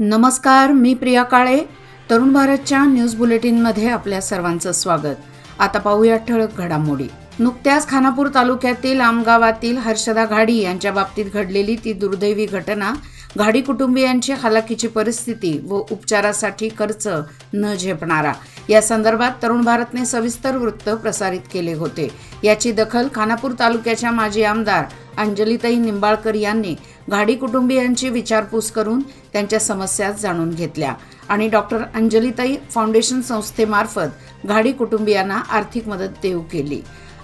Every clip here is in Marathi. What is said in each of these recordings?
नमस्कार, मी प्रिया काळे. तरुण भारतच्या न्यूज बुलेटिनमध्ये आपल्या सर्वांचं स्वागत. आता पाहूया ठळक घडामोडी. नुकत्याच खानापूर तालुक्यातील आमगावातील हर्षदा घाडी यांच्या बाबतीत घडलेली ती दुर्दैवी घटना, घाडी कुटुंबियांची हालाकीची परिस्थिती व उपचारासाठी खर्च न झेपणारा, या संदर्भात तरुण भारतने सविस्तर वृत्त प्रसारित केले होते. याची दखल खानापूर तालुक्याच्या माजी आमदार अंजलीताई निंबाळकर यांनी घाडी कुटुंबियांची विचारपूस करून त्यांच्या समस्या जाणून घेतल्या आणि डॉक्टर अंजलीताई फाउंडेशन संस्थेमार्फत घाडी कुटुंबियांना आर्थिक मदत देऊ केली.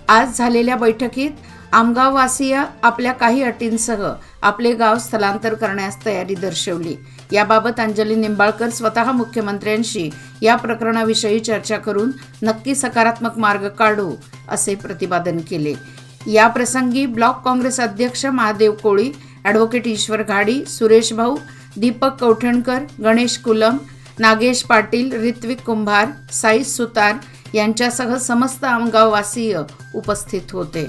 आज झालेल्या बैठकीत आमगाववासीय आपल्या काही अटींसह आपले गाव स्थलांतर करण्यास तयारी दर्शवली. याबाबत अंजली निंबाळकर स्वतः मुख्यमंत्र्यांशी या प्रकरणाविषयी चर्चा करून नक्की सकारात्मक मार्ग काढू असे प्रतिपादन केले. या प्रसंगी ब्लॉक काँग्रेस अध्यक्ष महादेव कोळी, ॲडव्होकेट ईश्वर घाडी, सुरेश भाऊ, दीपक कौठणकर, गणेश कुलम, नागेश पाटील, ऋत्विक कुंभार, साई सुतार यांच्यासह समस्त आमगाववासीय उपस्थित होते.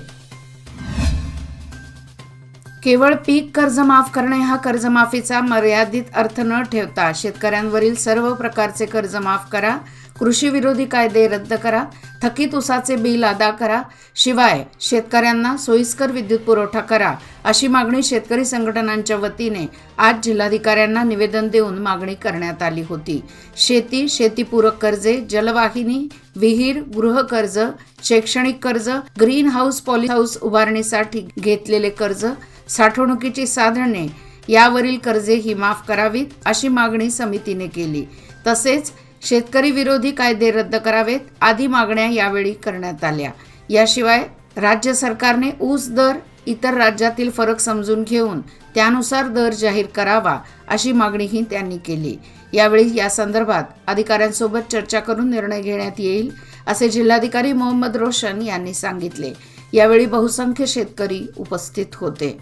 केवळ पीक कर्ज माफ करणे हा कर्जमाफीचा मर्यादित अर्थ न ठेवता शेतकऱ्यांवरील सर्व प्रकारचे कर्ज माफ करा, कृषी विरोधी कायदे रद्द करा, थकीत ऊसाचे बिल अदा करा, शिवाय शेतकऱ्यांना सोयीस्कर विद्युत पुरवठा करा, अशी मागणी शेतकरी संघटनांच्या वतीने आज जिल्हाधिकाऱ्यांना निवेदन देऊन मागणी करण्यात आली होती. शेती, शेतीपूरक कर्जे, जलवाहिनी, विहीर, गृहकर्ज, शैक्षणिक कर्ज, ग्रीन हाऊस, पॉली हाऊस उभारणीसाठी घेतलेले कर्ज, साठवणुकीची साधने यावरील कर्जे ही माफ करावीत अशी मागणी समितीने केली. तसेच शेतकरी विरोधी कायदे रद्द करावेत आदी मागण्या यावेळी करण्यात आल्या. याशिवाय राज्य सरकारने ऊस दर इतर राज्यातील फरक समजून घेऊन त्यानुसार दर जाहीर करावा अशी मागणीही त्यांनी केली. यावेळी या संदर्भात अधिकाऱ्यांसोबत चर्चा करून निर्णय घेण्यात येईल असे जिल्हाधिकारी मोहम्मद रोशन यांनी सांगितले. यावेळी बहुसंख्य शेतकरी उपस्थित होते.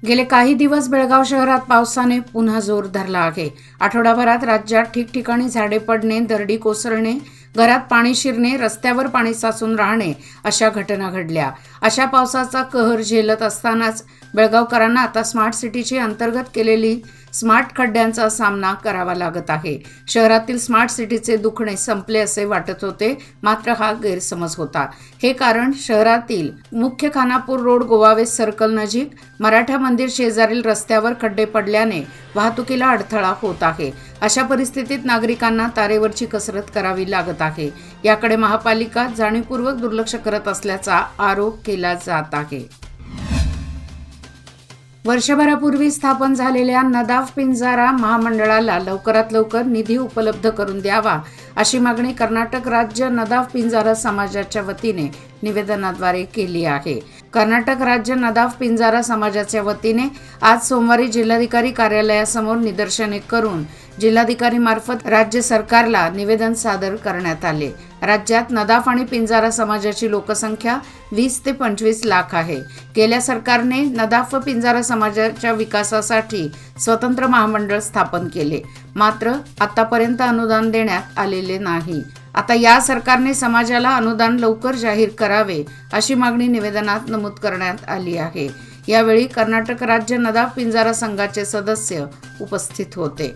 गेले काही दिवस बेळगाव शहरात पावसाने पुन्हा जोर धरला आहे. आठवडाभरात राज्यात ठिकठिकाणी झाडे पडणे, दरडी कोसळणे, घरात पाणी शिरणे, रस्त्यावर पाणी साचून राहणे अशा घटना घडल्या. अशा पावसाचा कहर झेलत असतानाच बेळगावकरांना आता स्मार्ट सिटीची अंतर्गत केलेली स्मार्ट खड्ड्यांचा सामना करावा लागत आहे. शहरातील स्मार्ट सिटीचे दुखणे संपले असे वाटत होते, मात्र हा गैरसमज होता. हे कारण शहरातील मुख्य खानापूर रोड गोवावेस सर्कल नजीक मराठा मंदिर शेजारील रस्त्यावर खड्डे पडल्याने वाहतुकीला अडथळा होत आहे. अशा परिस्थितीत नागरिकांना तारेवरची कसरत करावी लागत आहे. याकडे महापालिका जाणीवपूर्वक दुर्लक्ष करत असल्याचा आरोप केला जात आहे. वर्षभरापूर्वी स्थापन झालेल्या नदाफ पिंजारा महामंडळाला लवकरात लवकर निधी उपलब्ध करून द्यावा अशी मागणी कर्नाटक राज्य नदाफ पिंजारा समाजाच्या वतीने निवेदनाद्वारे केली आहे. कर्नाटक राज्य नदाफ पिंजारा समाजाच्या वतीने आज सोमवारी जिल्हाधिकारी कार्यालयासमोर निदर्शने करून जिल्हाधिकारी मार्फत राज्य सरकारला निवेदन सादर करण्यात आले. राज्यात नदाफ आणि पिंजारा समाजाची लोकसंख्या 20 ते 25 लाख आहे. गेल्या सरकारने नदाफ व पिंजारा समाजाच्या विकासासाठी स्वतंत्र महामंडळ स्थापन केले, मात्र आतापर्यंत अनुदान देण्यात आलेले नाही. आता या सरकारने समाजाला अनुदान लवकर जाहीर करावे अशी मागणी निवेदनात नमूद करण्यात आली आहे. यावेळी कर्नाटक राज्य नदाफ पिंजारा संघाचे सदस्य उपस्थित होते.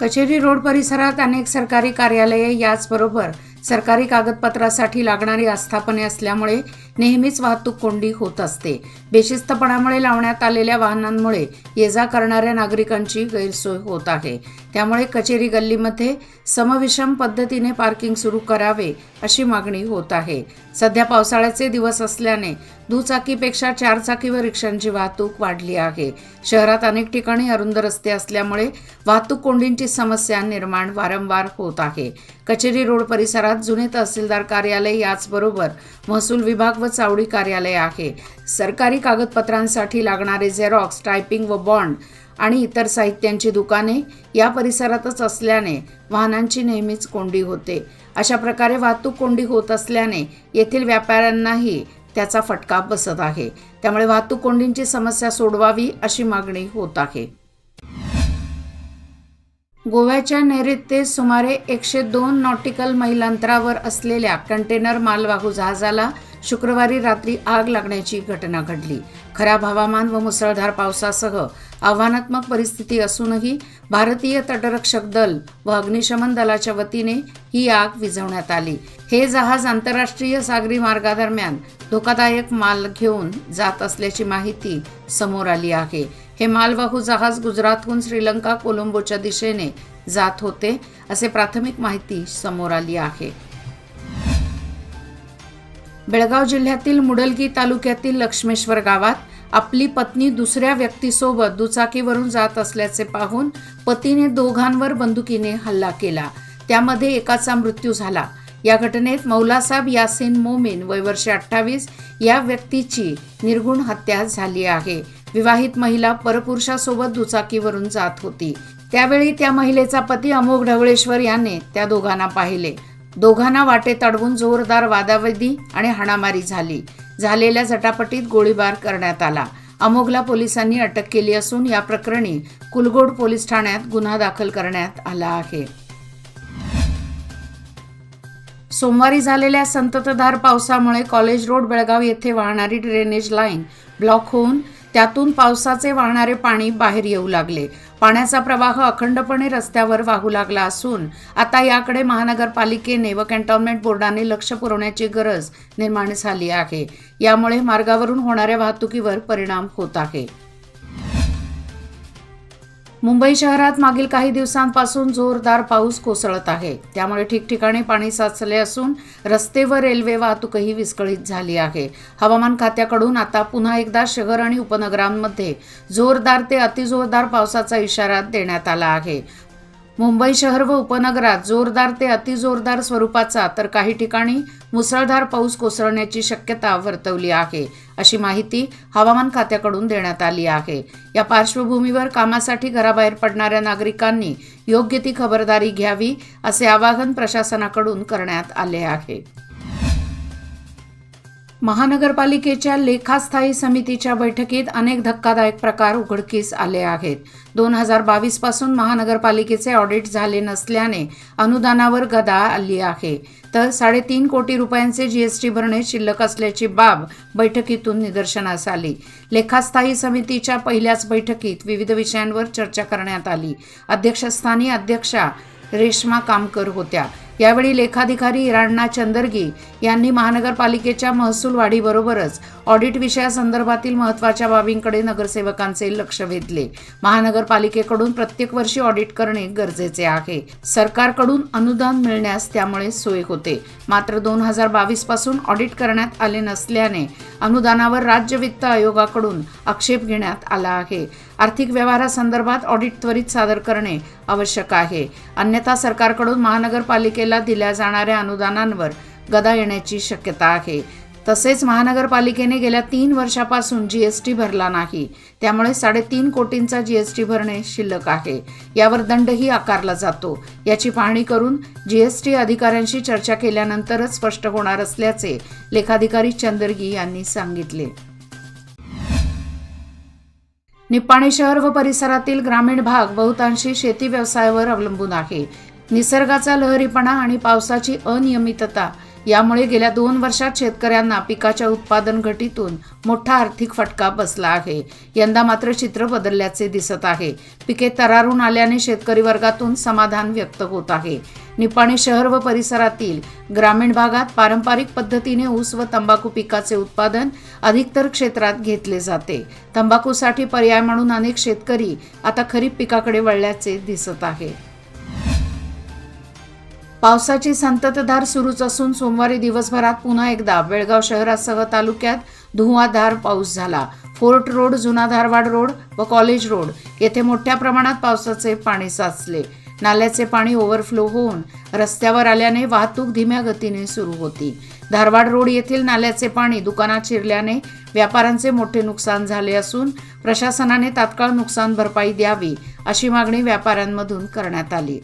कचेरी रोड परिसरात अनेक सरकारी कार्यालये, याचबरोबर सरकारी कागदपत्रासाठी लागणारी आस्थापने असल्यामुळे नेहमीच वाहतूक कोंडी होत असते. बेशिस्तपणामुळे लावण्यात आलेल्या वाहनांमुळे ये जा करणाऱ्या नागरिकांची गैरसोय होत आहे. त्यामुळे कचेरी गल्लीमध्ये समविषम पद्धतीने पार्किंग सुरू करावे अशी मागणी होत आहे. सध्या पावसाळ्याचे दिवस असल्याने दुचाकीपेक्षा चारचाकी व रिक्षांची वाहतूक वाढली आहे. शहरात अनेक ठिकाणी अरुंद रस्ते असल्यामुळे वाहतूक कोंडींची समस्या निर्माण वारंवार होत आहे. कचेरी रोड परिसरात जुने तहसीलदार कार्यालय, याचबरोबर महसूल विभाग व चावडी कार्यालय आहे. सरकारी कागदपत्रांसाठी लागणारे झेरॉक्स, टायपिंग व बॉन्ड आणि इतर साहित्यांची दुकाने या परिसरातच असल्याने वाहनांची नेहमीच कोंडी होते. अशा प्रकारे वाहतूक कोंडी होत असल्याने येथील व्यापाऱ्यांनाही त्याचा फटका बसत आहे. त्यामुळे वाहतूक कोंडींची समस्या सोडवावी अशी मागणी होत आहे. गोव्याच्या नैऋत्येत सुमारे 102 नॉटिकल मैल अंतरावर असलेल्या कंटेनर मालवाहू जहाजाला शुक्रवारी रात्री आग लागण्याची घटना घडली. खराब हवामान व मुसळधार पावसासह आव्हानात्मक परिस्थिती असूनही भारतीय तटरक्षक दल व अग्निशमन दलाच्या वतीने ही आग विझवण्यात आली। हे जहाज आंतरराष्ट्रीय सागरी मार्गादरम्यान धोकादायक माल घेऊन जात असल्याची माहिती समोर आली आहे। हे मालवाहू जहाज गुजरातहून श्रीलंका कोलंबोच्या दिशेने जात होते असे प्राथमिक माहिती समोर आली आहे। बेळगाव जिल्ह्यातील मुडलगी तालुक्यातील लक्ष्मेश्वर गावात आपली पत्नी दुसऱ्या व्यक्तीसोबत दुचाकीवरून जात असल्याचे पाहून पतीने दोघांवर बंदुकीने हल्ला केला। त्यामध्ये एकाचा मृत्यू झाला। या घटनेत मौलासाब यासिन मोमीन वय वर्ष 28 या व्यक्तीची निर्गुण हत्या झाली आहे। विवाहित महिला परपुरुषासोबत दुचाकीवरून जात होती। त्यावेळी त्या महिलेचा पती अमोघ ढवळेश्वर याने त्या दोघांना पाहिले। दोघांना वाटेत अडवून जोरदार वादावादी आणि हाणामारी झाली। झालेल्या झटापटीत गोळीबार करण्यात आला। अमोघला पोलिसांनी अटक केली असून या प्रकरणी कुलगोड पोलीस ठाण्यात गुन्हा दाखल करण्यात आला आहे। सोमवारी झालेल्या संततधार पावसामुळे कॉलेज रोड बेळगाव येथे वाहणारी ड्रेनेज लाईन ब्लॉक होऊन त्यातून पावसाचे वाहणारे पाणी बाहेर येऊ लागले। पाण्याचा प्रवाह अखंडपणे रस्त्यावर वाहू लागला असून आता याकडे महानगरपालिकेने व कॅन्टोन्मेंट बोर्डाने लक्ष पुरवण्याची गरज निर्माण झाली आहे। यामुळे मार्गावरून होणाऱ्या वाहतुकीवर परिणाम होत आहे। मुंबई शहरात मागील काही दिवसांपासून जोरदार पाऊस कोसळत आहे। त्यामुळे ठिकठिकाणी पाणी साचले असून रस्ते व रेल्वे वाहतूकही विस्कळीत झाली आहे। हवामान खात्याकडून आता पुन्हा एकदा शहर आणि उपनगरांमध्ये जोरदार ते अतिजोरदार पावसाचा इशारा देण्यात आला आहे। मुंबई शहर व उपनगरात जोरदार ते अतिजोरदार स्वरूपाचा तर काही ठिकाणी मुसळधार पाऊस कोसळण्याची शक्यता वर्तवली आहे, अशी माहिती हवामान खात्याकडून देण्यात आली आहे। या पार्श्वभूमीवर कामासाठी घराबाहेर पडणाऱ्या नागरिकांनी योग्य ती खबरदारी घ्यावी असे आवाहन प्रशासनाकडून करण्यात आले आहे। महानगरपालिकेच्या लेखास्थायी समितीच्या बैठकीत अनेक धक्कादायक प्रकार उघडकीस आले आहेत। 2022 पासून महानगरपालिकेचे ऑडिट झाले नसल्याने अनुदानावर गदा आली आहे, तर 3.5 कोटी रुपयांचे जीएसटी भरणे शिल्लक असल्याची बाब बैठकीतून निदर्शनास आली। लेखास्थायी समितीच्या पहिल्याच बैठकीत विविध विषयांवर चर्चा करण्यात आली। अध्यक्षस्थानी अध्यक्षा रेश्मा कामकर होत्या। यावेळी लेखाधिकारी इराणा चंदरगी यांनी महानगरपालिकेच्या महसूल वाढीबरोबरच ऑडिट विषयासंदर्भातील महत्त्वाच्या बाबींकडे नगरसेवकांचे लक्ष वेधले। महानगरपालिकेकडून प्रत्येक वर्षी ऑडिट करणे गरजेचे आहे। सरकारकडून अनुदान मिळण्यास त्यामुळे सोय होते। मात्र 2022 पासून ऑडिट करण्यात आले नसल्याने अनुदानावर राज्य वित्त आयोगाकडून आक्षेप घेण्यात आला आहे। आर्थिक व्यवहारासंदर्भात ऑडिट त्वरित सादर करणे आवश्यक आहे, अन्यथा सरकारकडून महानगरपालिकेला दिल्या जाणाऱ्या अनुदानांवर गदा येण्याची शक्यता आहे। तसेच महानगरपालिकेने गेल्या 3 वर्षापासून जीएसटी भरला नाही, त्यामुळे 3.5 कोटींचा जीएसटी भरणे शिल्लक आहे। यावर दंडही आकारला जातो। याची पाहणी करून जीएसटी अधिकाऱ्यांशी चर्चा केल्यानंतरच स्पष्ट होणार असल्याचे लेखाधिकारी चंदरगी यांनी सांगितले। निप्पाणी शहर व परिसरातील ग्रामीण भाग बहुतांशी शेती व्यवसायावर अवलंबून आहे। निसर्गाचा लहरीपणा आणि पावसाची अनियमितता यामुळे गेल्या 2 वर्षात शेतकऱ्यांना पिकाच्या उत्पादन घटीतून मोठा आर्थिक फटका बसला आहे। यंदा मात्र चित्र बदलल्याचे दिसत आहे। पिके तरारून आल्याने शेतकरी वर्गातून समाधान व्यक्त होत आहे। निप्पाणी शहर व परिसरातील ग्रामीण भागात पारंपरिक पद्धतीने ऊस व तंबाखू पिकाचे उत्पादन अधिकतर क्षेत्रात घेतले जाते। तंबाखूसाठी पर्याय म्हणून अनेक शेतकरी आता खरीप पिकाकडे वळल्याचे दिसत आहे। पावसाची संततधार सुरूच असून सोमवारी दिवसभरात पुन्हा एकदा बेळगाव शहरासह तालुक्यात धुवाधार पाऊस झाला। फोर्ट रोड, जुना धारवाड रोड व कॉलेज रोड येथे मोठ्या प्रमाणात पावसाचे पाणी साचले। नाल्याचे पाणी ओव्हरफ्लो होऊन रस्त्यावर आल्याने वाहतूक धीम्या गतीने सुरू होती। धारवाड रोड येथील नाल्याचे पाणी दुकानात शिरल्याने व्यापाऱ्यांचे मोठे नुकसान झाले असून प्रशासनाने तात्काळ नुकसान भरपाई द्यावी अशी मागणी व्यापाऱ्यांमधून करण्यात आली।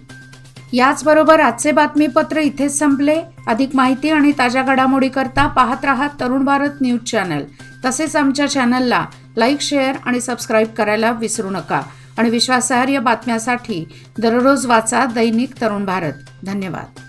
याचबरोबर आजचे बातमीपत्र इथेच संपले। अधिक माहिती आणि ताज्या घडामोडी करता पाहत रहा तरुण भारत न्यूज चॅनल। तसेच आमच्या चॅनलला लाईक, शेअर आणि सबस्क्राईब करायला विसरू नका आणि विश्वासार्ह बातम्यांसाठी दररोज वाचा दैनिक तरुण भारत। धन्यवाद।